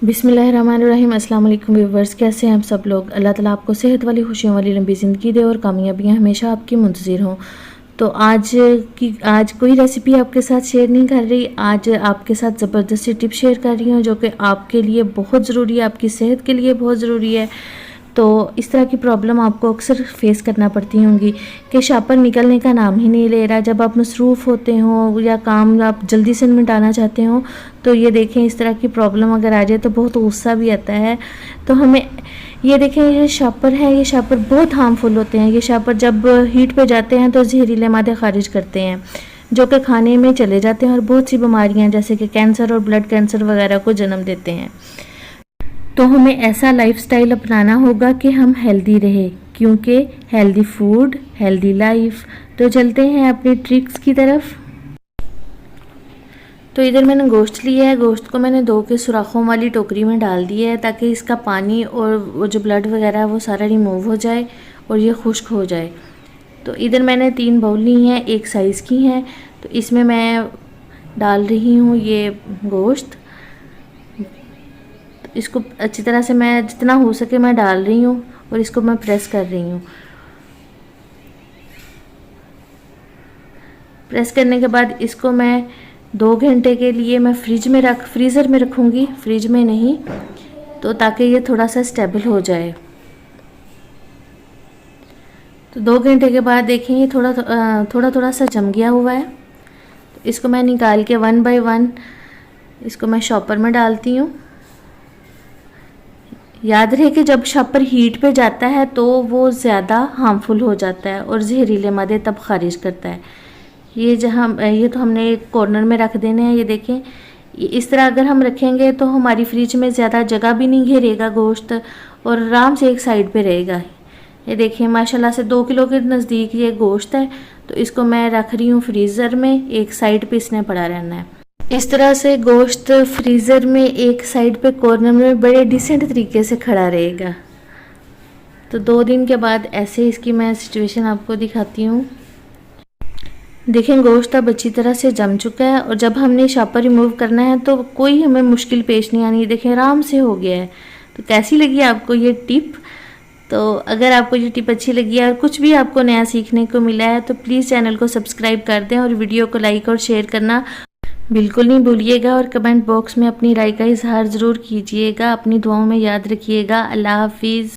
बिस्मिल्लाहिर्रहमानिर्रहीम। अस्सलाम वालेकुम व्यूअर्स, कैसे हैं आप सब लोग। अल्लाह ताला आपको सेहत वाली, खुशियों वाली लंबी ज़िंदगी दे और कामयाबियाँ हमेशा आपकी मुंतज़िर हों। तो आज कोई रेसिपी आपके साथ शेयर नहीं कर रही। आज आपके साथ ज़बरदस्ती टिप शेयर कर रही हूँ जो कि आपके लिए बहुत ज़रूरी है, आपकी सेहत के लिए बहुत ज़रूरी है। तो इस तरह की प्रॉब्लम आपको अक्सर फेस करना पड़ती होंगी कि शापर निकलने का नाम ही नहीं ले रहा। जब आप मसरूफ़ होते हो या काम आप जल्दी से निपटाना चाहते हो तो ये देखें, इस तरह की प्रॉब्लम अगर आ जाए तो बहुत गुस्सा भी आता है। तो हमें ये देखें, ये शापर है, ये शापर बहुत हार्मफुल होते हैं। ये शापर जब हीट पे जाते हैं तो जहरीले मादे खारिज करते हैं जो कि खाने में चले जाते हैं और बहुत सी बीमारियां जैसे कि कैंसर और ब्लड कैंसर वगैरह को जन्म देते हैं। तो हमें ऐसा लाइफस्टाइल अपनाना होगा कि हम हेल्दी रहे, क्योंकि हेल्दी फूड हेल्दी लाइफ। तो चलते हैं अपनी ट्रिक्स की तरफ। तो इधर मैंने गोश्त लिया है। गोश्त को मैंने धो के सुराखों वाली टोकरी में डाल दिया है ताकि इसका पानी और वो जो ब्लड वगैरह है वो सारा रिमूव हो जाए और ये खुश्क हो जाए। तो इधर मैंने 3 बाउल ली हैं, एक साइज़ की हैं। तो इसमें मैं डाल रही हूँ ये गोश्त। इसको अच्छी तरह से मैं जितना हो सके मैं डाल रही हूँ और इसको मैं प्रेस कर रही हूँ। प्रेस करने के बाद इसको मैं 2 घंटे के लिए मैं फ्रीज़र में रखूँगी, फ्रिज में नहीं, तो ताकि ये थोड़ा सा स्टेबल हो जाए। तो 2 घंटे के बाद देखें ये थोड़ा सा जम गया हुआ है। तो इसको मैं निकाल के 1 बाय 1 इसको मैं शॉपर में डालती हूँ। याद रहे कि जब शॉपर हीट पे जाता है तो वो ज़्यादा हार्मफुल हो जाता है और जहरीले मादे तब खारिज करता है। ये तो हमने एक कॉर्नर में रख देने हैं। ये देखें, इस तरह अगर हम रखेंगे तो हमारी फ्रिज में ज़्यादा जगह भी नहीं घेरेगा गोश्त और आराम से एक साइड पे रहेगा। ये देखिए माशाल्लाह से 2 किलो के नज़दीक ये गोश्त है। तो इसको मैं रख रही हूँ फ्रीज़र में, एक साइड पे इसने पड़ा रहना है। इस तरह से गोश्त फ्रीज़र में एक साइड पे कॉर्नर में बड़े डिसेंट तरीके से खड़ा रहेगा। तो 2 दिन के बाद ऐसे इसकी मैं सिचुएशन आपको दिखाती हूँ। देखें गोश्त अब अच्छी तरह से जम चुका है और जब हमने शापर रिमूव करना है तो कोई हमें मुश्किल पेश नहीं आनी। देखें आराम से हो गया है। तो कैसी लगी आपको ये टिप? तो अगर आपको ये टिप अच्छी लगी है और कुछ भी आपको नया सीखने को मिला है तो प्लीज़ चैनल को सब्सक्राइब कर दें और वीडियो को लाइक और शेयर करना बिल्कुल नहीं भूलिएगा और कमेंट बॉक्स में अपनी राय का इजहार ज़रूर कीजिएगा। अपनी दुआओं में याद रखिएगा। अल्लाह हाफिज़।